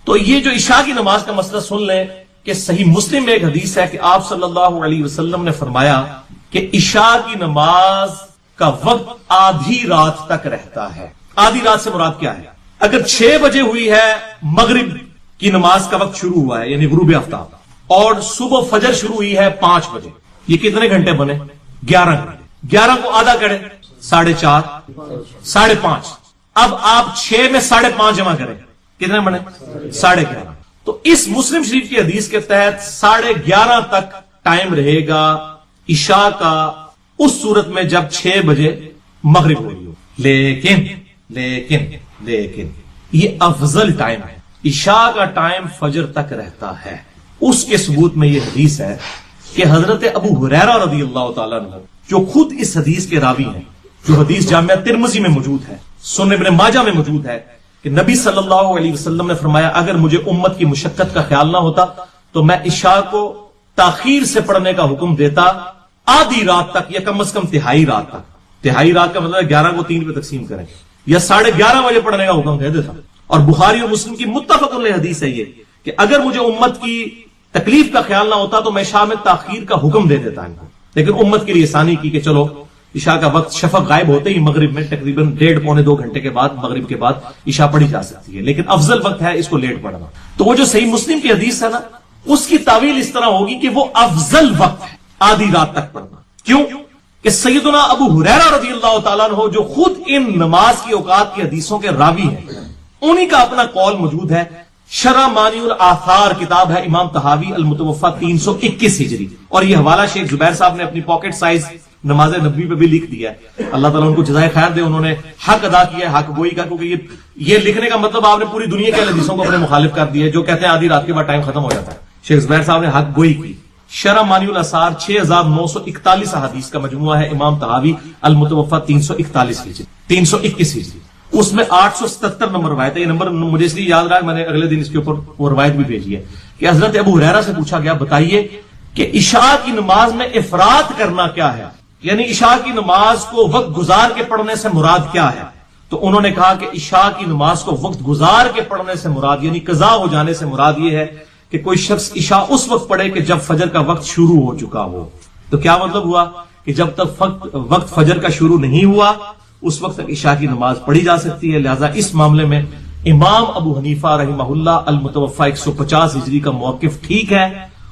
تو یہ جو عشاء کی نماز کا مسئلہ سن لیں کہ صحیح مسلم میں ایک حدیث ہے کہ آپ صلی اللہ علیہ وسلم نے فرمایا کہ عشاء کی نماز کا وقت آدھی رات تک رہتا ہے. آدھی رات سے مراد کیا ہے؟ اگر 6 بجے ہوئی ہے مغرب کی نماز کا وقت شروع ہوا ہے یعنی غروب آفتاب, اور صبح فجر شروع ہوئی ہے 5 بجے, یہ کتنے گھنٹے بنے؟ 11 گھنٹے. 11 کو آدھا کریں 4.5 5.5. اب آپ 6 میں 5.5 جمع کریں, کتنے بنے؟ 11.5. تو اس مسلم شریف کی حدیث کے تحت 11:30 تک ٹائم رہے گا عشاء کا, اس صورت میں جب 6 بجے مغرب ہو رہی ہو. لیکن یہ افضل ٹائم ہے. عشاء کا ٹائم فجر تک رہتا ہے. اس کے ثبوت میں یہ حدیث ہے کہ حضرت ابو ہریرہ رضی اللہ تعالیٰ عنہ جو خود اس حدیث کے راوی ہیں, جو حدیث جامعہ ترمذی میں موجود ہے, سنن ابن ماجہ میں موجود ہے, کہ نبی صلی اللہ علیہ وسلم نے فرمایا اگر مجھے امت کی مشقت کا خیال نہ ہوتا تو میں عشاء کو تاخیر سے پڑھنے کا حکم دیتا آدھی رات تک یا کم از کم تہائی رات تک. تہائی رات کا مطلب 11 کو 3 پہ تقسیم کریں, یا 11:30 بجے پڑھنے کا حکم دے دیتا. اور بخاری اور مسلم کی متفق علیہ حدیث ہے یہ کہ اگر مجھے امت کی تکلیف کا خیال نہ ہوتا تو میں عشاء میں تاخیر کا حکم دے دیتا ان کو, لیکن امت کے لیے آسانی کی کہ چلو عشاء کا وقت شفق غائب ہوتے ہی مغرب میں تقریباً 1.5-2 گھنٹے کے بعد مغرب کے بعد عشاء پڑھی جا سکتی ہے, لیکن افضل وقت ہے اس کو لیٹ پڑھنا. تو وہ جو صحیح مسلم کی حدیث ہے نا, اس کی تعویل اس طرح ہوگی کہ وہ افضل وقت ہے آدھی رات تک پڑھنا. کیوں کہ سیدنا ابو ہریرہ رضی اللہ تعالیٰ عنہ جو خود ان نماز کی اوقات کی حدیثوں کے راوی ہیں, انہی کا اپنا قول موجود ہے. شرح مانی الاثار کتاب ہے امام طحاوی المتوفا 321 ہجری, اور یہ حوالہ شیخ زبیر صاحب نے اپنی پاکٹ سائز نماز نبوی پہ بھی لکھ دیا ہے. اللہ تعالیٰ ان کو جزائے خیر دے, انہوں نے حق ادا کیا ہے, حق گوئی کا, کیونکہ یہ لکھنے کا مطلب آپ نے پوری دنیا کے حدیثوں کو اپنے مخالف کر دیا ہے جو کہتے ہیں آدھی رات کے بعد ٹائم ختم ہو جاتا ہے. شیخ زبیر صاحب نے حق گوئی کی. شرح مانی الاثار 6941 حدیث کا مجموعہ ہے امام طحاوی المتوفا 321 ہجری. اس میں 877 نمبر روایت ہے. یہ نمبر مجھے اس لیے یاد رہا ہے, میں نے اگلے دن اس کے اوپر وہ روایت بھی بھیجی ہے کہ حضرت ابو ہریرہ سے پوچھا گیا بتائیے کہ عشاء کی نماز میں افراط کرنا کیا ہے, یعنی عشاء کی نماز کو وقت گزار کے پڑھنے سے مراد کیا ہے. تو انہوں نے کہا کہ عشاء کی نماز کو وقت گزار کے پڑھنے سے مراد یعنی قضا ہو جانے سے مراد یہ ہے کہ کوئی شخص عشاء اس وقت پڑھے کہ جب فجر کا وقت شروع ہو چکا ہو. تو کیا مطلب ہوا کہ جب تک وقت فجر کا شروع نہیں ہوا اس وقت تک عشاء کی نماز پڑھی جا سکتی ہے. لہذا اس معاملے میں امام ابو حنیفہ رحمہ اللہ المتوفا 150 ہجری کا موقف ٹھیک ہے,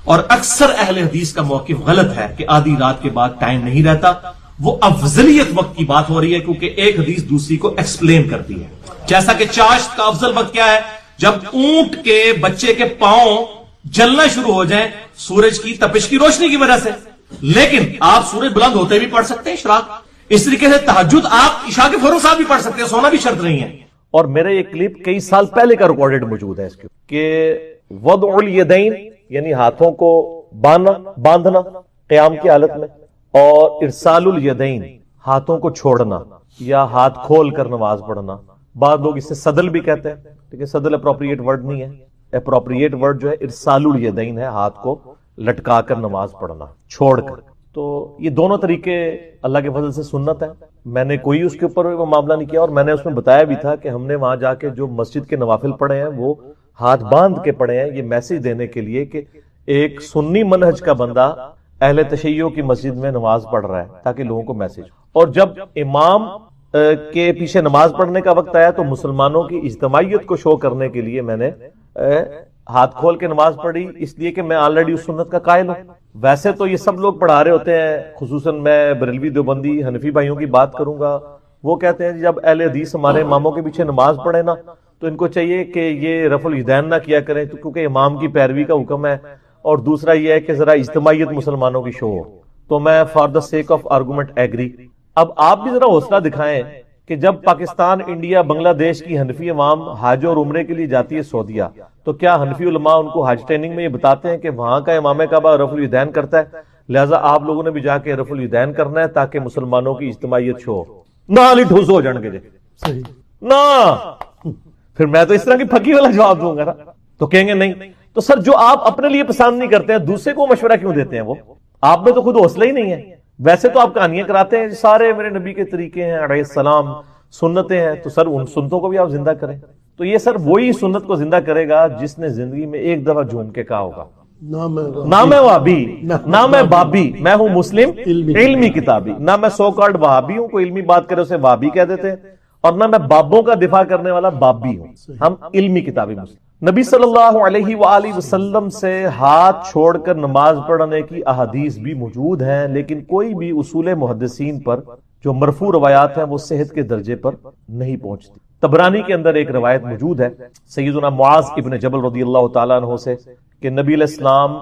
اور اکثر اہل حدیث کا موقف غلط ہے کہ آدھی رات کے بعد ٹائم نہیں رہتا. وہ افضلیت وقت کی بات ہو رہی ہے کیونکہ ایک حدیث دوسری کو ایکسپلین کرتی ہے. جیسا کہ چاشت کا افضل وقت کیا ہے, جب اونٹ کے بچے کے پاؤں جلنا شروع ہو جائیں سورج کی تپش کی روشنی کی وجہ سے, لیکن آپ سورج بلند ہوتے بھی پڑھ سکتے ہیں اشراق. اس طریقے سے تہجد آپ عشاء کے فوراً ساتھ بھی پڑھ سکتے ہیں, سونا بھی شرط نہیں ہے. اور میرا یہ کلپ کئی سال پہلے کا ریکارڈڈ موجود ہے اس کے کہ وضع الیدین یعنی ہاتھوں کو باندھنا قیام کی حالت میں, اور ارسال الیدین ہاتھوں کو چھوڑنا یا ہاتھ کھول کر نماز پڑھنا. بعض لوگ اسے صدل بھی کہتے ہیں, لیکن صدل اپروپریٹ ورڈ نہیں ہے. اپروپریٹ ورڈ جو ہے ارسال الیدین ہے, ہاتھ کو لٹکا کر نماز پڑھنا چھوڑ کر. تو یہ دونوں طریقے اللہ کے فضل سے سنت ہے. میں نے کوئی اس کے اوپر معاملہ نہیں کیا, اور میں نے اس میں بتایا بھی تھا کہ ہم نے وہاں جا کے جو مسجد کے نوافل پڑھے ہیں وہ ہاتھ باندھ کے پڑھے ہیں, یہ میسج دینے کے لیے کہ ایک سنی منہج کا بندہ اہل تشیع کی مسجد میں نماز پڑھ رہا ہے تاکہ لوگوں کو میسج. اور جب امام کے پیچھے نماز پڑھنے کا وقت آیا تو مسلمانوں کی اجتماعیت کو شو کرنے کے لیے میں نے ہاتھ کھول کے نماز پڑھی, اس لیے کہ میں آلریڈی اس سنت کا قائل ہوں. ویسے تو یہ سب لوگ پڑھا رہے ہوتے ہیں, خصوصاً میں بریلوی دیوبندی حنفی بھائیوں کی بات کروں گا, وہ کہتے ہیں جب اہل حدیث ہمارے اماموں کے پیچھے نماز پڑھے نا تو ان کو چاہیے کہ یہ رفع الیدین نہ کیا کریں کیونکہ امام کی پیروی کا حکم ہے, اور دوسرا یہ ہے کہ ذرا اجتماعیت مسلمانوں کی شو ہو. تو میں for the sake of argument agree. اب آپ بھی ذرا حوصلہ دکھائیں کہ جب پاکستان, انڈیا, بنگلہ دیش کی حنفی عوام حج اور عمرے کے لیے جاتی ہے سعودیہ, تو کیا حنفی علماء ان کو حج ٹریننگ میں یہ بتاتے ہیں کہ وہاں کا امام کعبہ رفع الیدین کرتا ہے, لہٰذا آپ لوگوں نے بھی جا کے رفع الیدین کرنا ہے تاکہ مسلمانوں کی اجتماعیت شو ہو. نہ ٹھوس ہو جان گے نہ, پھر میں تو اس طرح کی پھکی والا جواب دوں گا نا, تو کہیں گے نہیں. تو سر جو آپ اپنے لیے پسند نہیں کرتے ہیں دوسرے کو مشورہ کیوں دیتے ہیں؟ وہ آپ میں تو خود حوصلہ ہی نہیں ہے. ویسے تو آپ کہانیاں کراتے ہیں سارے میرے نبی کے طریقے ہیں علیہ السلام, سنتیں ہیں, تو سر ان سنتوں کو بھی آپ زندہ کریں. تو یہ سر وہی سنت کو زندہ کرے گا جس نے زندگی میں ایک دفعہ جھوم کے کہا ہوگا نہ میں وہابی نہ میں بابی، میں ہوں مسلم علمی کتابی. نہ میں سو کالڈ وہابی ہوں، کوئی علمی بات کرے اسے وہابی کہہ دیتے ہیں، اور نہ میں بابوں کا دفاع کرنے والا بابی ہوں، ہم علمی کتابی مسلم. نبی صلی اللہ علیہ وآلہ وسلم سے ہاتھ چھوڑ کر نماز پڑھنے کی احادیث بھی موجود ہیں، لیکن کوئی بھی اصول محدثین پر جو مرفوع روایات ہیں وہ صحت کے درجے پر نہیں پہنچتی. طبرانی کے اندر ایک روایت موجود ہے سیدنا معاذ ابن جبل رضی اللہ تعالیٰ عنہ سے کہ نبی علیہ السلام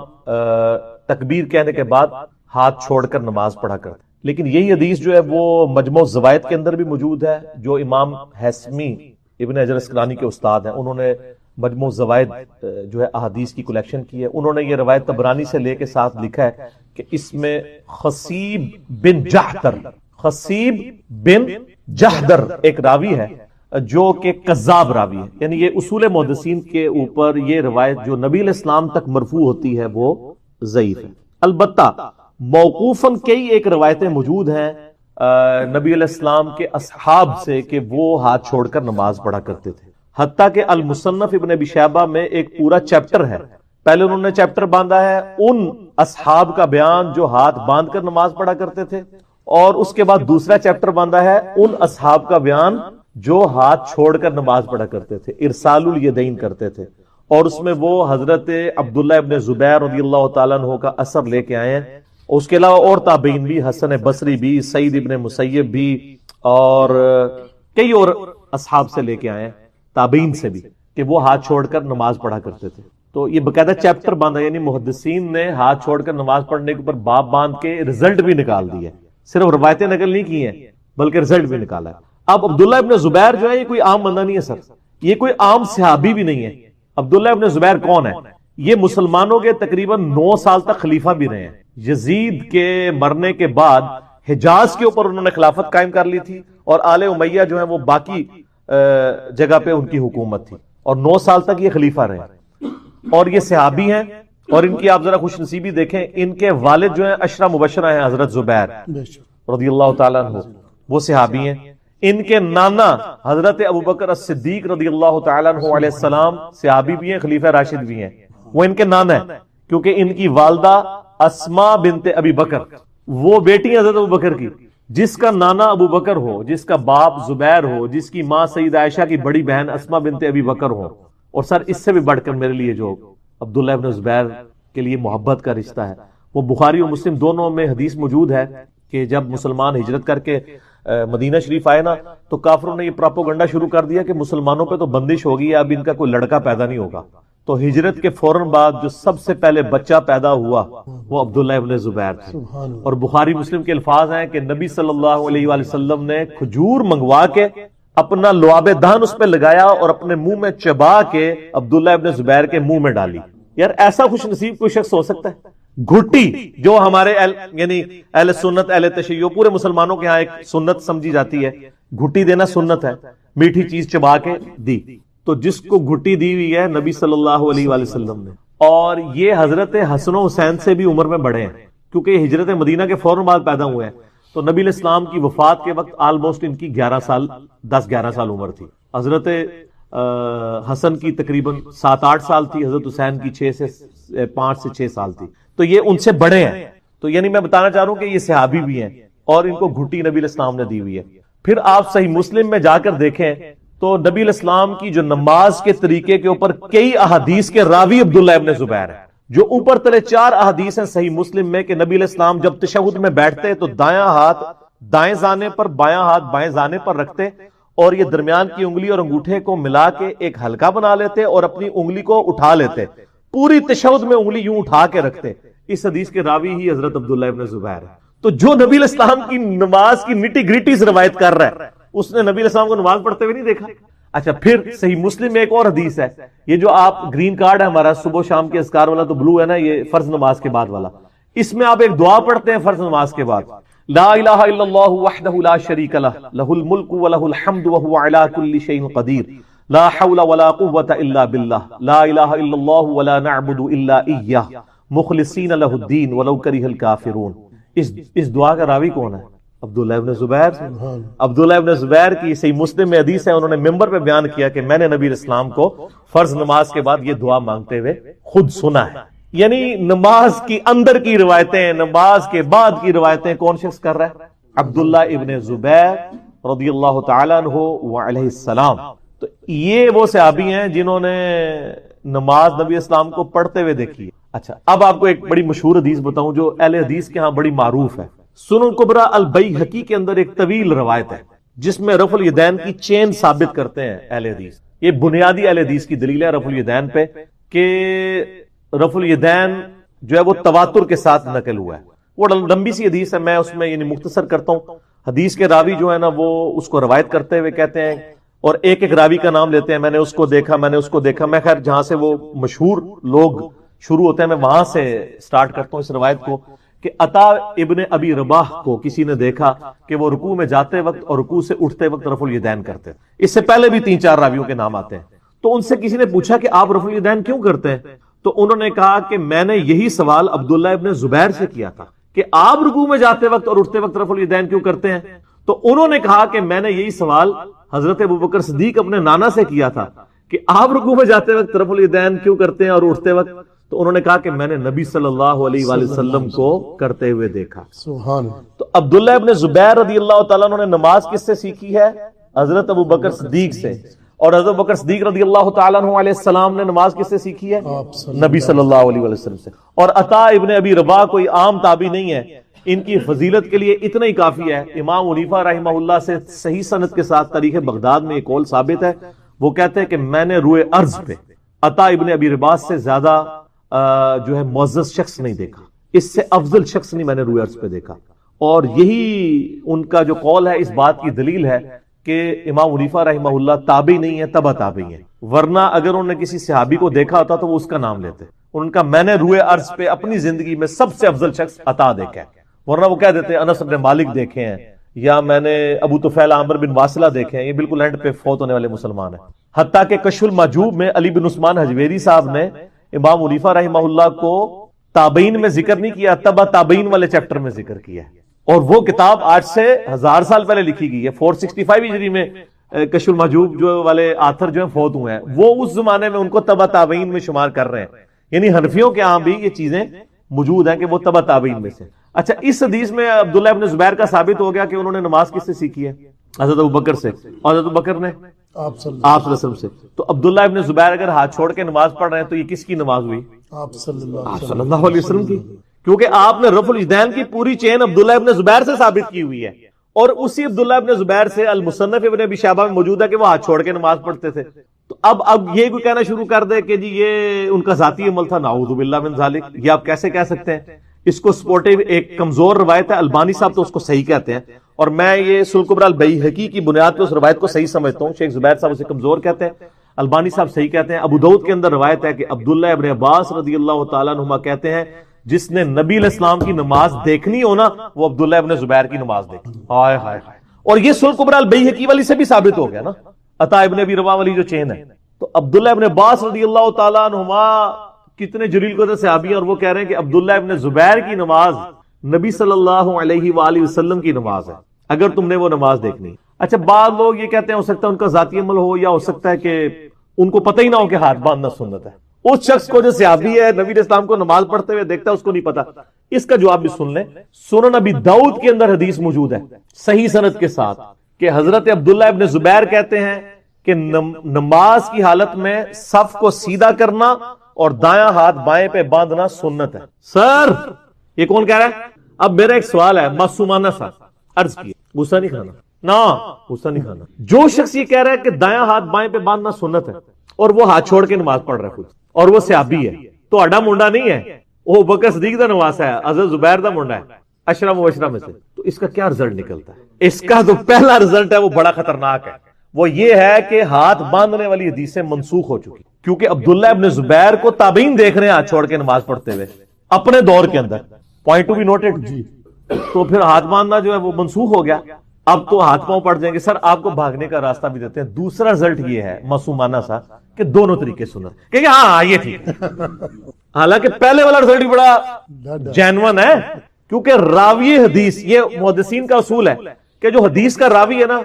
تکبیر کہنے کے بعد ہاتھ چھوڑ کر نماز پڑھا کرتے. لیکن یہی حدیث جو ہے وہ مجموع الزوائد کے اندر بھی موجود ہے، جو امام حیثمی ابن حجر اسقلانی کے استاد ہیں، انہوں نے مجموع الزوائد جو ہے احادیث کی کلیکشن کی ہے. انہوں نے یہ روایت طبرانی سے لے کے ساتھ لکھا ہے کہ اس میں خصیب بن جحدر ایک راوی ہے جو کہ کذاب راوی ہے. یعنی یہ اصول محدثین کے اوپر یہ روایت جو نبی علیہ السلام تک مرفوع ہوتی ہے وہ ضعیف ہے. البتہ موقوفاً کئی ایک روایتیں موجود ہیں نبی علیہ السلام کے اصحاب سے کہ وہ ہاتھ چھوڑ کر نماز پڑھا کرتے تھے. حتیٰ کہ المصنف ابن ابی شیبہ میں ایک پورا چیپٹر ہے، پہلے انہوں نے چیپٹر باندھا ہے ان اصحاب کا بیان جو ہاتھ باندھ کر نماز پڑھا کرتے تھے، اور اس کے بعد دوسرا چیپٹر باندھا ہے ان اصحاب کا بیان جو ہاتھ چھوڑ کر نماز پڑھا کرتے تھے، ارسال الیدین کرتے تھے. اور اس میں وہ حضرت عبداللہ ابن زبیر رضی اللہ تعالیٰ عنہ کا اثر لے کے آئے ہیں. اس کے علاوہ اور تابعین بھی، حسن بصری بھی، سعید ابن مسیب بھی، اور کئی اور اصحاب سے لے کے آئے ہیں تابعین سے بھی کہ وہ ہاتھ چھوڑ کر نماز پڑھا کرتے تھے. تو یہ باقاعدہ چیپٹر باندھا، یعنی محدثین نے ہاتھ چھوڑ کر نماز پڑھنے کے اوپر باب باندھ کے رزلٹ بھی نکال دی ہے، صرف روایتیں نقل نہیں کی ہیں بلکہ رزلٹ بھی نکالا ہے. اب عبداللہ ابن زبیر جو ہے یہ کوئی عام بندہ نہیں ہے سر، یہ کوئی عام صحابی بھی نہیں ہے. عبداللہ ابن زبیر کون ہے؟ یہ مسلمانوں کے تقریباً 9 سال تک خلیفہ بھی رہے ہیں. یزید کے مرنے کے بعد حجاز کے اوپر انہوں نے خلافت قائم کر لی تھی، اور آل امیہ جو ہے وہ باقی جگہ پہ ان کی حکومت تھی، اور 9 سال تک یہ خلیفہ رہے. اور یہ صحابی ہیں، اور ان کی آپ ذرا خوش نصیبی دیکھیں، ان کے والد جو ہیں عشرہ مبشرہ ہیں حضرت زبیر رضی اللہ تعالیٰ عنہ، وہ صحابی ہیں. ان کے نانا حضرت ابوبکر الصدیق رضی اللہ تعالیٰ عنہ علیہ السلام صحابی بھی ہیں، خلیفہ راشد بھی ہیں. وہ ان کے نانا ہیں کیونکہ ان کی والدہ اسماء بنت ابی بکر وہ بیٹی حضرت ابوبکر کی، جس کا نانا ابو بکر ہو، جس کا باپ زبیر ہو، جس کی ماں سیدہ عائشہ کی بڑی بہن اسماء بنت ابی بکر ہو. اور سر اس سے بھی بڑھ کر میرے لیے جو عبداللہ ابن زبیر کے لیے محبت کا رشتہ ہے، وہ بخاری اور مسلم دونوں میں حدیث موجود ہے کہ جب مسلمان ہجرت کر کے مدینہ شریف آئے نا، تو کافروں نے یہ پراپوگنڈا شروع کر دیا کہ مسلمانوں پہ تو بندش ہوگی، اب ان کا کوئی لڑکا پیدا نہیں ہوگا. تو ہجرت کے فوراً بعد جو سب سے پہلے بچہ پیدا ہوا وہ عبداللہ ابن زبیر تھے. اور بخاری مسلم کے الفاظ ہیں کہ نبی صلی اللہ علیہ وآلہ وسلم نے کھجور منگوا کے اپنا لعاب دہن اس پہ لگایا اور اپنے منہ میں چبا کے عبداللہ ابن زبیر کے منہ میں ڈالی. یار ایسا خوش نصیب کوئی شخص ہو سکتا ہے؟ گھٹی جو ہمارے یعنی اہل سنت اہل تشیع پورے مسلمانوں کے ہاں ایک سنت سمجھی جاتی ہے، گھٹی دینا سنت ہے، میٹھی چیز چبا کے دی. تو جس کو گھٹی دی ہوئی ہے نبی صلی اللہ علیہ وآلہ وسلم نے، اور یہ حضرت حسن و حسین سے بھی عمر میں بڑے ہیں کیونکہ یہ ہجرت مدینہ کے فوراً بعد پیدا ہوئے ہیں. تو نبی علیہ السلام کی وفات کے وقت آلموسٹ ان کی 10-11 سال عمر تھی. حضرت حسن کی تقریباً 7-8 سال تھی، حضرت حسین کی 5 سے 6 سال تھی. تو یہ ان سے بڑے ہیں. تو یعنی میں بتانا چاہ رہا ہوں کہ یہ صحابی بھی ہیں اور ان کو گھٹی نبی علیہ السلام نے دی ہوئی ہے. پھر آپ صحیح مسلم میں جا کر دیکھیں تو نبی علیہ السلام کی جو نماز کے طریقے کے اوپر کئی احادیث کے راوی عبداللہ ابن زبیر ہیں. جو اوپر تلے 4 احادیث ہیں صحیح مسلم میں کہ نبی علیہ السلام جب تشہد میں بیٹھتے تو دایاں ہاتھ دائیں زانے پر، بایاں ہاتھ بائیں زانے پر رکھتے، اور یہ درمیان کی انگلی اور انگوٹھے کو ملا کے ایک حلقہ بنا لیتے اور اپنی انگلی کو اٹھا لیتے، پوری تشہد میں انگلی یوں اٹھا کے رکھتے. اس حدیث کے راوی ہی حضرت عبداللہ ابن زبیر ہے. تو جو نبی علیہ السلام کی نماز کی نٹی گریٹی سے روایت کر رہا ہے، اس نے نبی علیہ السلام کو نماز پڑھتے ہوئے نہیں دیکھا. اچھا پھر صحیح مسلم میں ایک اور حدیث ہے، یہ جو آپ گرین کارڈ ہے ہمارا صبح و شام کے اذکار والا، تو بلو ہے نا، یہ فرض نماز کے بعد والا. اس میں آپ ایک دعا پڑھتے ہیں فرض نماز کے بعد، لا الہ الا اللہ وحدہ لا شریک لہ لہ الملک ولہ الحمد وہو علی کل شیء قدیر لا حول ولا قوۃ الا باللہ لا الہ الا اللہ ولا نعبد الا ایہ مخلصین لہ الدین ولو کرہ الکافرون. اس دعا کا راوی کون ہے؟ عبداللہ ابن زبیر سے۔ عبداللہ ابن زبیر کی صحیح مسلم میں حدیث ہے، انہوں نے ممبر پہ بیان کیا کہ میں نے نبی اسلام کو فرض نماز کے بعد یہ دعا مانگتے ہوئے خود سنا ہے۔ یعنی نماز کی اندر کی روایتیں، نماز کے بعد کی روایتیں کون شخص کر رہا ہے؟ عبداللہ ابن زبیر رضی اللہ تعالیٰ عنہ وعلیہ السلام۔ تو یہ وہ صحابی ہیں جنہوں نے نماز نبی اسلام کو پڑھتے ہوئے دیکھی ہے۔ اچھا، اب آپ کو ایک بڑی مشہور حدیث بتاؤں جو اہل حدیث کے ہاں بڑی معروف ہے۔ سنن کبریٰ البیہقی کے اندر ایک طویل روایت ہے جس میں رفع الیدین کی چین ثابت کرتے ہیں اہل حدیث۔ یہ بنیادی اہل حدیث کی دلیل ہے رفع الیدین پہ کہ رفع الیدین جو ہے وہ تواتر کے ساتھ نقل ہوا ہے۔ وہ لمبی سی حدیث ہے، میں اس میں یعنی مختصر کرتا ہوں۔ حدیث کے راوی جو ہے نا وہ اس کو روایت کرتے ہوئے کہتے ہیں اور ایک ایک راوی کا نام لیتے ہیں، میں نے اس کو دیکھا، میں نے اس کو دیکھا۔ میں خیر جہاں سے وہ مشہور لوگ شروع ہوتے ہیں میں وہاں سے سٹارٹ کرتا ہوں اس روایت کو کہ عطا ابن ابی رباح کو کسی نے دیکھا کہ وہ رکوع میں جاتے وقت اور رکوع سے اٹھتے وقت رفع الیدین کرتے ہیں۔ اس سے پہلے بھی 3-4 راویوں کے نام آتے ہیں۔ تو ان سے کسی نے پوچھا کہ آپ رفع الیدین کیوں کرتے ہیں؟ تو انہوں نے کہا کہ میں نے یہی سوال عبداللہ ابن زبیر سے کیا تھا کہ آپ رکوع میں جاتے وقت اور اٹھتے وقت رفع الیدین کیوں کرتے ہیں؟ تو انہوں نے کہا کہ میں نے یہی سوال حضرت ابوبکر صدیق اپنے نانا سے کیا تھا کہ آپ رکوع میں جاتے وقت رفع الیدین کیوں کرتے ہیں اور اٹھتے وقت؟ تو انہوں نے کہا کہ میں نے نبی صلی اللہ علیہ وآلہ وسلم کو کرتے ہوئے دیکھا۔ سبحان۔ تو عبداللہ ابن زبیر رضی اللہ تعالیٰ عنہ نے نماز کس سے سیکھی ہے؟ حضرت ابوبکر صدیق سے۔ اور حضرت ابوبکر صدیق رضی اللہ تعالیٰ عنہ علیہ السلام نے نماز کس سے سیکھی ہے؟ نبی صلی اللہ علیہ وآلہ وسلم سے۔ اور عطا ابن ابی رباح کوئی عام تابعی نہیں ہے، ان کی فضیلت کے لیے اتنا ہی کافی ہے۔ امام حنیفہ رحمہ اللہ سے صحیح سند کے ساتھ تاریخ بغداد میں ایک قول ثابت ہے، وہ کہتے ہیں کہ میں نے روئے ارض پہ عطا ابن ابی رباح سے زیادہ جو ہے معزز شخص نہیں دیکھا، اس سے افضل شخص نہیں میں نے روئے ارض پہ دیکھا۔ اور یہی ان کا جو قول ہے اس بات کی دلیل ہے کہ امام حنیفہ رحمہ اللہ تابعی نہیں ہے، تبع تابعی ہے، ورنہ اگر انہوں نے کسی صحابی کو دیکھا ہوتا تو وہ اس کا نام لیتے۔ ان کا میں نے روئے ارض پہ اپنی زندگی میں سب سے افضل شخص عطا دیکھا ہے، ورنہ وہ کہہ دیتے انس بن مالک دیکھے ہیں یا میں نے ابو طفیل عامر بن واصلہ دیکھے ہیں، یہ بالکل اینڈ پہ فوت ہونے والے مسلمان ہیں۔ حتیٰ کہ کشف المحجوب میں علی بن عثمان حجویری صاحب نے امام حنیفہ رحمہ اللہ کو تابعین میں ذکر نہیں کیا، تبع تابعین والے چیپٹر میں ذکر کیا ہے۔ اور وہ کتاب آج سے 1000 سال پہلے لکھی گئی ہے، 465 ہجری میں کشف المحجوب جو والے آتھر جو ہیں فوت ہوئے ہیں، وہ اس زمانے میں ان کو تبع تابعین میں شمار کر رہے ہیں، یعنی حنفیوں کے ہاں بھی یہ چیزیں موجود ہیں کہ وہ تبع تابعین میں سے۔ اچھا، اس حدیث میں عبداللہ ابن زبیر کا ثابت ہو گیا کہ انہوں نے نماز کس سے سیکھی ہے؟ حضرت ابوبکر سے، اور حضرت ابوبکر نے آپ صلی آپ صلی اللہ علیہ وسلم سے۔ تو عبداللہ ابن زبیر اگر ہاتھ چھوڑ کے نماز پڑھ رہے ہیں تو یہ کس کی نماز ہوئی؟ آپ صلی اللہ آپ صلی اللہ علیہ وسلم کی، کیونکہ آپ نے رفع الیدین کی پوری چین عبداللہ ابن زبیر سے ثابت کی ہوئی ہے، اور اسی عبداللہ ابن زبیر سے المصنف ابن ابی شیبہ میں موجود ہے کہ وہ ہاتھ چھوڑ کے نماز پڑھتے تھے۔ تو اب یہ کوئی کہنا شروع کر دے کہ جی یہ ان کا ذاتی عمل تھا، نعوذ باللہ من ذالک، یہ آپ کیسے کہہ سکتے ہیں؟ اس کو سپورٹیو ایک کمزور روایت ہے، البانی صاحب تو اس کو صحیح کہتے ہیں، اور میں یہ سنن کبریٰ البیہقی کی بنیاد پہ اس روایت کو صحیح سمجھتا ہوں۔ شیخ زبیر صاحب اسے کمزور کہتے ہیں، البانی صاحب صحیح کہتے ہیں۔ ابو داؤد کے اندر روایت ہے کہ عبداللہ ابن عباس رضی اللہ تعالیٰ عنہما کہتے ہیں جس نے نبی علیہ السلام کی نماز دیکھنی ہو نا وہ عبداللہ ابن زبیر کی نماز دیکھنی۔ ہائے ہائے، اور یہ سنن کبریٰ البیہقی والی سے بھی ثابت ہو گیا نا، عطا ابن ابی رباح والی جو چین ہے۔ تو عبداللہ ابن عباس رضی اللہ تعالیٰ عنہما کتنے جلیل قدر صحابی ہیں، اور وہ کہہ رہے ہیں کہ عبداللہ ابن زبیر کی نماز نبی صلی اللہ علیہ وآلہ وسلم کی نماز ہے اگر تم نے وہ نماز دیکھنی۔ اچھا، بعض لوگ یہ کہتے ہیں ہو سکتا ہے ان کا ذاتی عمل ہو، یا ہو سکتا ہے کہ ان کو پتہ ہی نہ ہو کہ ہاتھ باندھنا سنت ہے۔ اس شخص کو جو صحابی ہے نبی علیہ السلام کو نماز پڑھتے ہوئے دیکھتا ہے اس کو نہیں پتا۔ اس کا جواب بھی سن لیں، سنن ابی داؤد کے اندر حدیث موجود ہے صحیح سند کے ساتھ کہ حضرت عبداللہ ابن زبیر کہتے ہیں کہ نماز کی حالت میں صف کو سیدھا کرنا اور دایاں ہاتھ بائیں پہ باندھنا سنت ہے۔ سر یہ کون کہہ رہا ہے؟ اب میرا ایک سوال ہے معصومانہ سا، عرض کیے، غصہ نہیں کھانا نا، غصہ نہیں کھانا۔ جو شخص یہ کہہ رہا ہے کہ دایاں ہاتھ بائیں پہ باندھنا سنت ہے اور وہ ہاتھ چھوڑ کے نماز پڑھ رہا ہے خود، اور وہ صحابی ہے، تو اڈا منڈا نہیں ہے، وہ بکر صدیق دا نواسا ہے، حضرت زبیر دا منڈا ہے، اشرا مبشرہ میں سے۔ تو اس کا کیا رزلٹ نکلتا ہے؟ اس کا تو پہلا رزلٹ ہے وہ بڑا خطرناک ہے، وہ یہ ہے کہ ہاتھ باندھنے والی حدیثیں منسوخ ہو چکی، کیونکہ عبداللہ ابن زبیر کو تابعین دیکھ رہے ہیں ہاتھ چھوڑ کے نماز پڑھتے ہوئے اپنے دور کے اندر، پوائنٹ ٹو بی نوٹڈ جی۔ تو پھر ہاتھ باندھنا جو ہے وہ منسوخ ہو گیا، اب تو ہاتھ پاؤں پڑ جائیں گے۔ سر آپ کو بھاگنے کا راستہ بھی دیتے ہیں۔ دوسرا رزلٹ یہ ہے معصومانہ سا کہ دونوں طریقے سنت کہ ہاں یہ ٹھیک، حالانکہ پہلے والا رزلٹ بھی بڑا جینون ہے کیونکہ راوی حدیث، یہ محدثین کا اصول ہے کہ جو حدیث کا راوی ہے نا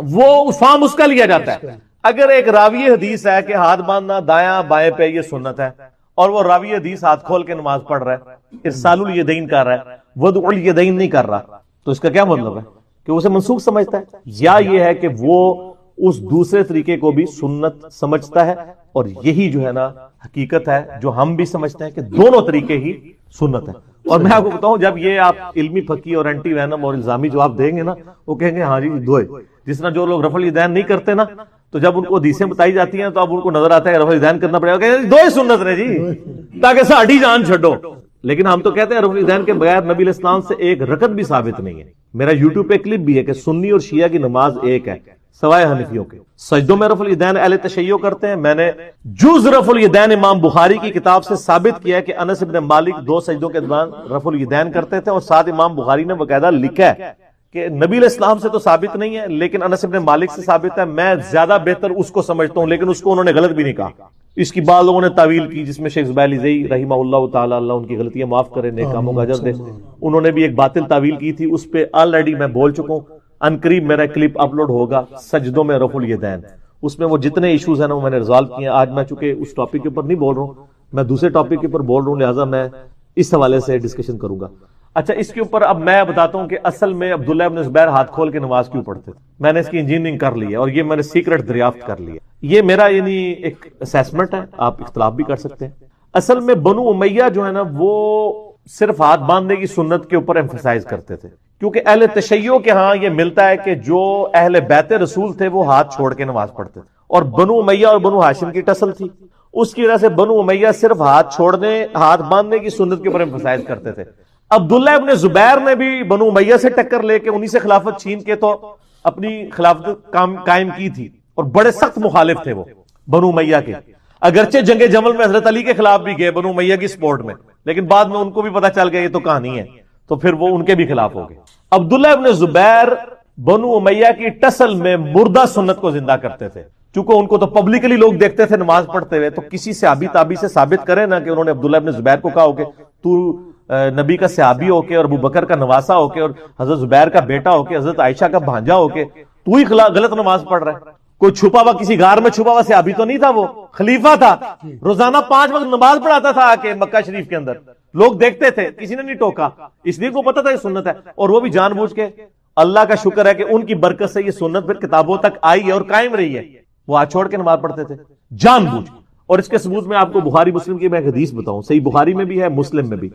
وہ فام اس کا لیا جاتا ہے. اگر ایک راوی حدیث ہے کہ ہاتھ باندھنا دایاں بائیں پہ یہ سنت ہے، اور وہ راوی حدیث ہاتھ کھول کے نماز پڑھ رہا ہے، ارسال الیدین کر رہا ہے، وضع الیدین نہیں کر رہا، تو اس کا کیا مطلب ہے کہ اسے منسوخ سمجھتا ہے، یا یہ ہے کہ وہ اس دوسرے طریقے کو بھی سنت سمجھتا ہے. اور یہی جو ہے نا حقیقت ہے جو ہم بھی سمجھتے ہیں کہ دونوں طریقے ہی سنت ہے. اور میں آپ کو بتاؤں، جب یہ آپ علمی فقی اور اینٹی وینم اور الزامی جواب دیں گے نا، وہ کہیں گے ہاں جی دوئے. جس طرح جو لوگ رفع الیدین نہیں کرتے نا، تو جب ان کو حدیثیں بتائی جاتی ہیں تو اب ان کو نظر آتا ہے رفع الیدین کرنا پڑے گا، کہیں دو ہی سنت رہے جی تاکہ ساڑھی جان چھڈو. لیکن ہم تو کہتے ہیں رفع الیدین کے بغیر نبی علیہ السلام سے ایک رکعت بھی ثابت نہیں ہے. میرا یوٹیوب پہ کلپ بھی ہے کہ سنی اور شیعہ کی نماز ایک ہے سوائے حنفیوں کے. سجدوں میں رفع الیدین اہل تشیع کرتے ہیں. میں نے جز رفع الیدین امام بخاری کی کتاب سے ثابت کیا ہے کہ انس بن مالک 2 سجدوں کے دوران رفع الیدین کرتے تھے، اور ساتھ امام بخاری نے باقاعدہ لکھا ہے کہ نبی علیہ السلام سے تو ثابت نہیں ہے لیکن انس بن مالک سے ثابت ہے. میں زیادہ بہتر اس کو سمجھتا ہوں، لیکن اس کو انہوں نے غلط بھی نہیں کہا. اس کی بعض لوگوں نے تعویل کی، جس میں شیخ زبیر علی رحمہ اللہ تعالی، اللہ ان کی غلطیاں معاف کرے، نیک کاموں کا اجر دے، انہوں نے بھی ایک باطل تعویل کی تھی. اس پہ آلریڈی میں بول چکا ہوں، ان قریب میرا کلپ اپلوڈ ہوگا سجدوں میں رفع الیدین. اس میں وہ جتنے ایشوز ہیں نا وہ میں نے ریزالو کیے ہیں. آج میں چونکہ اس ٹاپک کے اوپر نہیں بول رہا ہوں، میں دوسرے ٹاپک کے اوپر بول رہا ہوں، لہٰذا میں اس حوالے سے ڈسکشن کروں گا. اچھا، اس کے اوپر اب میں بتاتا ہوں کہ اصل میں عبداللہ ابن زبیر ہاتھ کھول کے نماز کیوں پڑھتے تھے. میں نے اس کی انجینئرنگ کر لی ہے اور یہ میں نے سیکرٹ دریافت کر لیا. یہ میرا یعنی ایک اسیسمنٹ ہے، آپ اختلاف بھی کر سکتے ہیں. اصل میں بنو امیہ جو ہے نا وہ صرف ہاتھ باندھنے کی سنت کے اوپر ایمفسائز کرتے تھے، کیونکہ اہل تشیع کے ہاں یہ ملتا ہے کہ جو اہل بیت رسول تھے وہ ہاتھ چھوڑ کے نماز پڑھتے تھے، اور بنو امیہ اور بنو ہاشم کی ٹسل تھی. اس کی وجہ سے بنو امیہ صرف ہاتھ چھوڑنے، ہاتھ باندھنے کی سنت کے اوپر ایمفسائز کرتے تھے. عبداللہ ابن زبیر نے بھی بنو امیہ سے ٹکر لے کے انہی سے خلافت چھین کے تو اپنی خلافت قائم کی تھی، اور بڑے سخت مخالف تھے وہ بنو امیہ کے. اگرچہ جنگ جمل میں حضرت علی کے خلاف بھی گئے بنو امیہ کی سپورٹ میں، لیکن بعد میں ان کو بھی پتا چل گیا یہ تو کہانی ہے، تو پھر وہ ان کے بھی خلاف ہو گئے. عبداللہ ابن زبیر بنو امیہ کی ٹسل میں مردہ سنت کو زندہ کرتے تھے. چونکہ ان کو تو پبلکلی لوگ دیکھتے تھے نماز پڑھتے ہوئے، تو کسی صحابی تابعی سے ثابت کرے نا کہ انہوں نے عبداللہ ابن زبیر کو کہا ہو کہ تو نبی کا صحابی ہو کے اور ابو بکر کا نواسا ہو کے اور حضرت زبیر کا بیٹا ہو کے حضرت عائشہ کا بھانجا ہو کے تو ہی غلط نماز پڑھ رہا ہے. کوئی چھپا ہوا کسی غار میں چھپا ہوا صحابی تو نہیں تھا، وہ خلیفہ تھا، روزانہ 5 وقت نماز پڑھاتا تھا آ کے مکہ شریف کے اندر. لوگ دیکھتے تھے، کسی نے نہیں ٹوکا، اس لیے کو پتا تھا یہ سنت ہے، اور وہ بھی جان بوجھ کے. اللہ کا شکر ہے کہ ان کی برکت سے یہ سنت پھر کتابوں تک آئی ہے اور قائم رہی ہے. وہ ہاتھ چھوڑ کے نماز پڑھتے تھے جان بوجھ کے. اور اس کے ثبوت میں آپ کو بخاری مسلم کی میں ایک حدیث بتاؤں، صحیح بخاری میں بھی ہے مسلم میں بھی،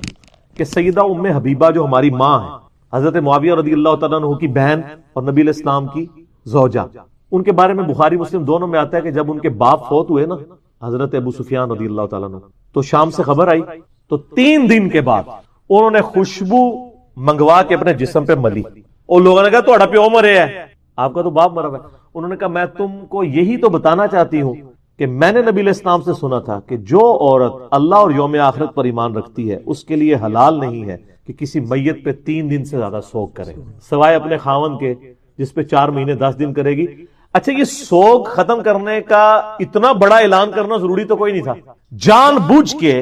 کہ سیدہ ام حبیبہ جو ہماری ماں ہے، حضرت معاویہ رضی اللہ تعالیٰ عنہ کی بہن اور نبی علیہ السلام کی زوجہ، ان کے بارے میں بخاری مسلم دونوں میں آتا ہے کہ جب ان کے باپ فوت ہوئے نا حضرت ابو سفیان رضی اللہ تعالیٰ عنہ، تو شام سے خبر آئی تو 3 دن کے بعد انہوں نے خوشبو منگوا کے اپنے جسم پہ ملی. اور لوگوں نے کہا تھوڑا پیو مرے ہے، آپ کا تو باپ مرا ہے. انہوں نے کہا میں تم کو یہی تو بتانا چاہتی ہوں کہ میں نے نبی علیہ السلام سے سنا تھا کہ جو عورت اللہ اور یوم آخرت پر ایمان رکھتی ہے اس کے لیے حلال نہیں ہے کہ کسی میت پہ 3 دن سے زیادہ سوگ کرے، سوائے اپنے خاوند کے جس پہ 4 مہینے 10 دن کرے گی. اچھا، یہ سوگ ختم کرنے کا اتنا بڑا اعلان کرنا ضروری تو کوئی نہیں تھا. جان بوجھ کے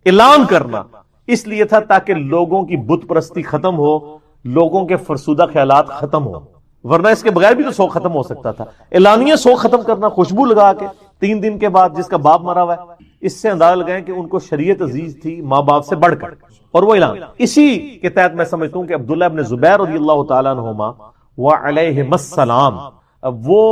اعلان کرنا اس لیے تھا تاکہ لوگوں کی بت پرستی ختم ہو، لوگوں کے فرسودہ خیالات ختم ہو، ورنہ اس کے بغیر بھی تو سوگ ختم ہو سکتا تھا. اعلانیہ سوگ ختم کرنا خوشبو لگا کے 3 دن کے بعد جس کا باپ مرا ہوا ہے، اس سے اندازہ لگائیں کہ ان کو شریعت عزیز تھی ماں باپ سے بڑھ کر، اور وہ اعلان. اسی کے تحت میں سمجھتا ہوں کہ عبداللہ ابن زبیر رضی اللہ تعالیٰ عنہما وعلیہم السلام وہ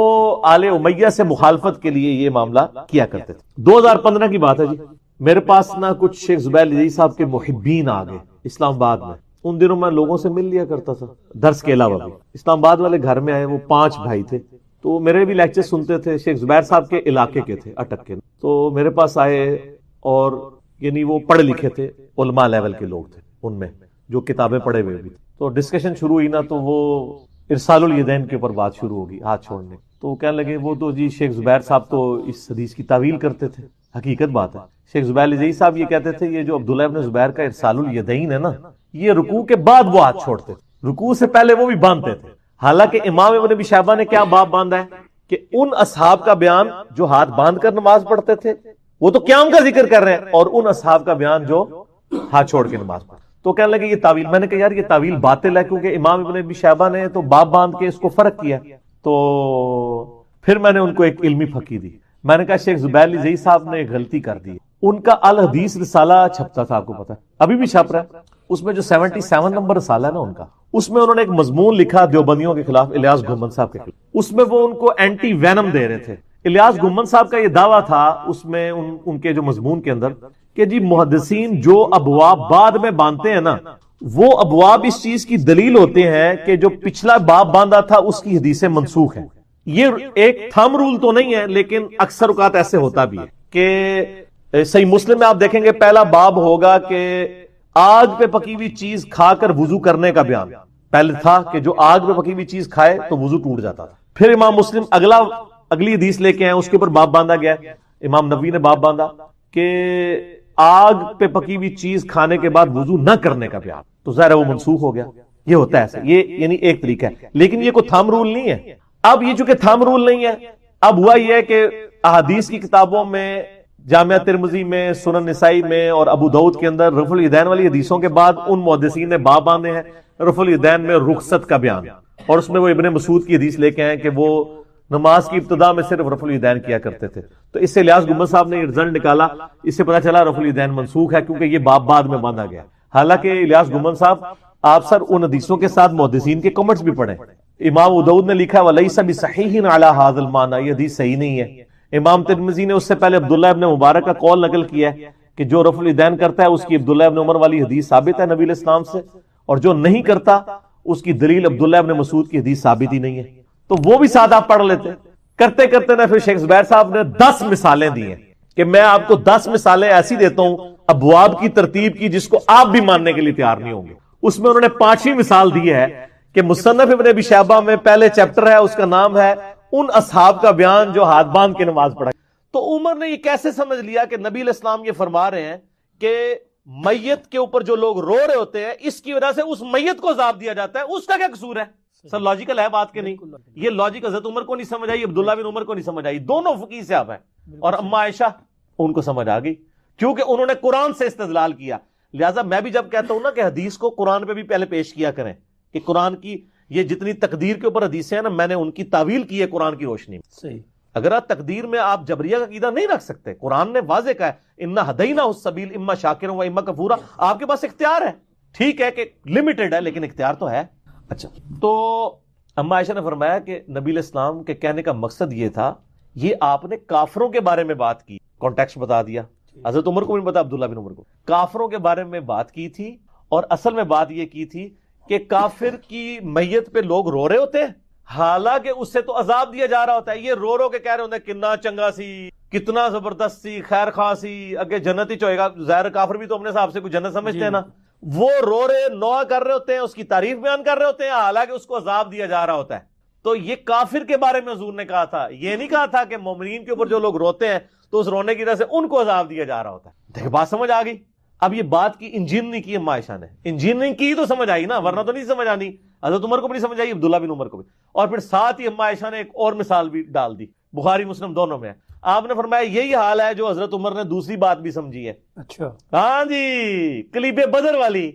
آل امیہ سے مخالفت کے لیے یہ معاملہ کیا کرتے تھے. 2015 کی بات ہے جی، میرے پاس نہ کچھ شیخ زبیر علی صاحب کے محبین آ گئے اسلام آباد میں. ان دنوں میں لوگوں سے مل لیا کرتا تھا درس کے علاوہ بھی. اسلام آباد والے گھر میں آئے، وہ 5 بھائی تھے، تو میرے بھی لیکچر سنتے تھے. شیخ زبیر صاحب کے علاقے کے تھے، اٹک کے، تو میرے پاس آئے اور یعنی وہ پڑھے لکھے تھے، علماء لیول کے لوگ تھے ان میں جو کتابیں پڑھے ہوئے بھی. تو ڈسکشن شروع ہوئی نا تو وہ ارسال الیدین کے اوپر بات شروع ہوگی، ہاتھ چھوڑنے. تو کہنے لگے وہ تو جی شیخ زبیر صاحب تو اس حدیث کی تعویل کرتے تھے. حقیقت بات ہے، شیخ زبیر علی صاحب یہ کہتے تھے یہ جو عبداللہ ابن زبیر کا ارسال الیدین ہے نا، یہ رکوع کے بعد وہ ہاتھ چھوڑتے تھے، رکوع سے پہلے وہ بھی باندھتے تھے. حالانکہ امام ابن ابی شیبہ نے کیا باب باندھا ہے کہ ان اصحاب کا بیان جو ہاتھ باندھ کر نماز پڑھتے تھے وہ تو قیام کا ذکر کر رہے ہیں، اور ان اصحاب کا بیان جو ہاتھ چھوڑ کے نماز پڑھتے. تو کہنے لگے یہ تعویل. میں نے کہا یار یہ تعویل باطل ہے, کیونکہ امام ابن ابی شیبہ نے تو باب باندھ کے اس کو فرق کیا. تو پھر میں نے ان کو ایک علمی پھکی دی. میں نے کہا شیخ زبیر علی زئی صاحب نے ایک غلطی کر دی. ان کا الحدیث رسالہ چھپتا تھا, آپ کو پتا ہے ابھی بھی چھپ رہا ہے. اس میں جو 77 نمبر رسالہ ہے نا ان کا, اس میں انہوں نے ایک مضمون لکھا دیوبندیوں کے خلاف, الیاس گھمن صاحب کے خلاف. اس میں وہ ان کو اینٹی وینم دے رہے تھے. الیاس گھمن صاحب کا یہ دعویٰ تھا اس میں ان کے جو مضمون کے اندر کہ جی محدثین جو ابواب بعد میں باندھتے ہیں نا, وہ ابواب اس چیز کی دلیل ہوتے ہیں کہ جو پچھلا باب باندھا تھا اس کی حدیثیں منسوخ ہیں. یہ ایک تھم رول تو نہیں ہے, لیکن اکثر اوقات ایسے ہوتا بھی ہے کہ صحیح مسلم میں آپ دیکھیں گے پہلا باب ہوگا کہ آگ پہ پکی ہوئی چیز کھا کر وضو کرنے کا بیان. پہلے تھا کہ جو آگ پہ پکی ہوئی چیز کھائے تو وضو ٹوٹ جاتا تھا. پھر امام مسلم اگلی حدیث لے کے آئے, اس کے اوپر باب باندھا گیا. امام نبوی نے باب باندھا کہ آگ پہ پکی ہوئی چیز کھانے کے بعد وضو نہ کرنے کا بیان. تو ظاہر ہے وہ منسوخ ہو گیا. یہ ہوتا ہے ایسا, یہ یعنی ایک طریقہ ہے, لیکن یہ کوئی تھم رول نہیں ہے. اب یہ چونکہ تھم رول نہیں ہے, اب ہوا یہ ہے کہ احادیث کی کتابوں میں, جامعہ ترمذی میں, سنن نسائی میں اور ابو داؤد کے اندر رفع الیدین والی حدیثوں کے بعد ان محدثین نے باب باندھے ہیں رفع الیدین میں رخصت کا بیان. اور اس میں وہ ابن مسعود کی حدیث لے کے آئے کہ وہ نماز کی ابتدا میں صرف رفع الیدین کیا کرتے تھے. تو اس سے الیاس گھمن صاحب نے یہ رزلٹ نکالا, اس سے پتا چلا رفع الیدین منسوخ ہے کیونکہ یہ باب بعد میں باندھا گیا. حالانکہ الیاس گھمن صاحب آپ سر ان حدیثوں کے ساتھ محدثین کے کمنٹس بھی پڑھیں. امام ابو داؤد نے لکھا وَلَيْسَ بِصَحِيحٍ عَلَى هَذَا الْمَعْنَى, یہ حدیث صحیح نہیں ہے. امام ترمذی نے اس سے پہلے عبداللہ ابن مبارک کا قول نقل کیا ہے کہ جو رفع الیدین کرتا ہے اس کی عبداللہ ابن عمر والی حدیث ثابت ہے نبی علیہ السلام سے, اور جو نہیں کرتا اس کی دلیل عبداللہ ابن مسعود کی حدیث ثابت ہی نہیں ہے. تو وہ بھی ساتھ آپ پڑھ لیتے. کرتے کرتے نا پھر شیخ زبیر صاحب نے 10 مثالیں دی ہیں کہ میں آپ کو 10 مثالیں ایسی دیتا ہوں ابواب کی ترتیب کی جس کو آپ بھی ماننے کے لیے تیار نہیں ہوں گے. اس میں انہوں نے 5ویں مثال دی ہے کہ مصنف ابن ابی شیبہ میں پہلے چیپٹر ہے, اس کا نام ہے ان اصحاب کا بیان جو ہاتھ باندھ کے نماز پڑھا. تو عمر نے یہ کیسے سمجھ لیا کہ نبی علیہ السلام یہ فرما رہے ہیں کہ میت کے اوپر جو لوگ رو رہے ہوتے ہیں اس کی وجہ سے اس میت کو عذاب دیا جاتا ہے, اس کا کیا قصور ہے؟ سر لاجیکل ہے بات کہ نہیں؟ یہ لاجک حضرت عمر کو نہیں سمجھ آئی, عبداللہ بن عمر کو نہیں سمجھ آئی, دونوں فقیہ صاحب ہیں, اور اما عائشہ ان کو سمجھ آ گئی کیونکہ انہوں نے قرآن سے استدلال کیا. لہٰذا میں بھی جب کہتا ہوں نا کہ حدیث کو قرآن پہ بھی پہلے پیش کیا کریں کہ قرآن کی یہ جتنی تقدیر کے اوپر حدیثیں ہیں نا, میں نے ان کی تعویل کی ہے قرآن کی روشنی میں. صحیح. اگر آپ تقدیر میں آپ جبریہ کا عقیدہ نہیں رکھ سکتے, قرآن نے واضح کہا ہے انا ہدینہ السبیل اما شاکرا و اما کفورا, آپ کے پاس اختیار ہے. ٹھیک ہے کہ لمیٹڈ ہے لیکن اختیار تو ہے. اچھا, تو اما عائشہ نے فرمایا کہ نبی علیہ السلام کے کہنے کا مقصد یہ تھا, یہ آپ نے کافروں کے بارے میں بات کی, کانٹیکسٹ بتا دیا. حضرت عمر کو بھی پتا, عبداللہ بن عمر کو, کافروں کے بارے میں بات کی تھی, اور اصل میں بات یہ کی تھی کہ کافر کی میت پہ لوگ رو رہے ہوتے ہیں, حالانکہ اس سے تو عذاب دیا جا رہا ہوتا ہے. یہ رو رو کے کہہ رہے ہوتے ہیں کتنا چنگا سی, کتنا زبردست سی, خیر خواہ سی, اگے جنت ہی چوئے گا. ظاہر کافر بھی تو اپنے حساب سے کوئی جنت سمجھتے ہیں نا. وہ رو رہے نوح کر رہے ہوتے ہیں, اس کی تعریف بیان کر رہے ہوتے ہیں, حالانکہ اس کو عذاب دیا جا رہا ہوتا ہے. تو یہ کافر کے بارے میں حضور نے کہا تھا, یہ نہیں کہا تھا کہ مومنین کے اوپر جو لوگ روتے ہیں تو اس رونے کی وجہ سے ان کو عذاب دیا جا رہا ہوتا ہے. دیکھ بات سمجھ آ گئی. اب یہ بات کی انجین نہیں کی اما عائشہ نے, انجین نہیں کی تو سمجھ آئی نا, ورنہ تو نہیں سمجھ آنی. حضرت عمر کو بھی نہیں سمجھ آئی, عبداللہ بن عمر کو بھی. اور پھر ساتھ ہی اما عائشہ نے ایک اور مثال بھی ڈال دی, بخاری مسلم دونوں میں. آپ نے فرمایا یہی حال ہے جو حضرت عمر نے دوسری بات بھی سمجھی ہے. اچھا, ہاں جی, کلیب بدر والی,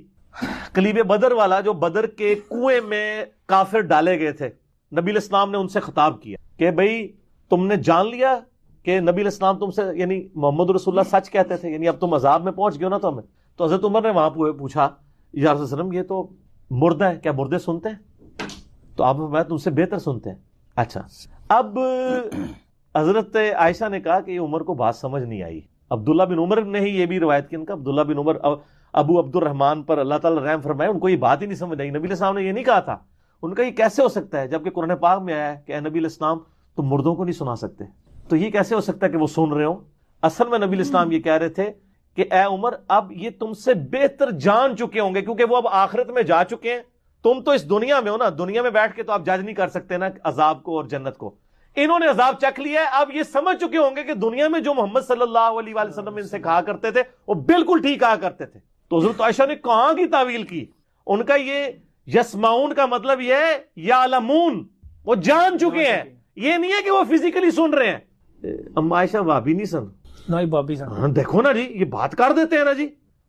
کلیب بدر والا جو بدر کے کنویں میں کافر ڈالے گئے تھے. نبی علیہ السلام نے ان سے خطاب کیا کہ بھئی تم نے جان لیا کہ نبی علیہ السلام تم سے یعنی محمد رسول اللہ سچ کہتے تھے, یعنی اب تم عذاب میں پہنچ گئے ہو نا. تو ہمیں تو حضرت عمر نے وہاں پوچھا یا رسول وسلم یہ تو مردہ ہے, کیا مردے سنتے ہیں؟ تو آپ میں تم سے بہتر سنتے ہیں. اچھا, اب حضرت عائشہ نے کہا کہ یہ عمر کو بات سمجھ نہیں آئی. عبداللہ بن عمر نے ہی یہ بھی روایت کی, ان کا عبداللہ بن عمر ابو عبد الرحمن پر اللہ تعالیٰ رحم فرمائے, ان کو یہ بات ہی نہیں سمجھ آئی. نبی علیہ السلام نے یہ نہیں کہا تھا. ان کا یہ کیسے ہو سکتا ہے جبکہ قرآن پاک میں آیا ہے کہ اے نبی علیہ السلام تم مردوں کو نہیں سنا سکتے, تو یہ کیسے ہو سکتا ہے کہ وہ سن رہے ہوں؟ اصل میں نبی علیہ السلام یہ کہہ رہے تھے کہ اے عمر اب یہ تم سے بہتر جان چکے ہوں گے کیونکہ وہ اب آخرت میں جا چکے ہیں. تم تو اس دنیا میں ہو نا, دنیا میں بیٹھ کے تو آپ جج نہیں کر سکتے نا عذاب کو اور جنت کو. انہوں نے عذاب چکھ لیا ہے, اب یہ سمجھ چکے ہوں گے کہ دنیا میں جو محمد صلی اللہ علیہ وآلہ وسلم ان سے کہا کرتے تھے وہ بالکل ٹھیک کہا کرتے تھے. تو حضرت عائشہ نے کہاں کی تعویل کی؟ ان کا یہ یسمعون کا مطلب یہ ہے یعلمون, وہ جان چکے ہیں, یہ نہیں ہے کہ وہ فزیکلی سن رہے ہیں. اما عائشہ بابی نہیں سن, بابی سن, دیکھو نا جی, یہ بات کر دیتے ہیں نا جی,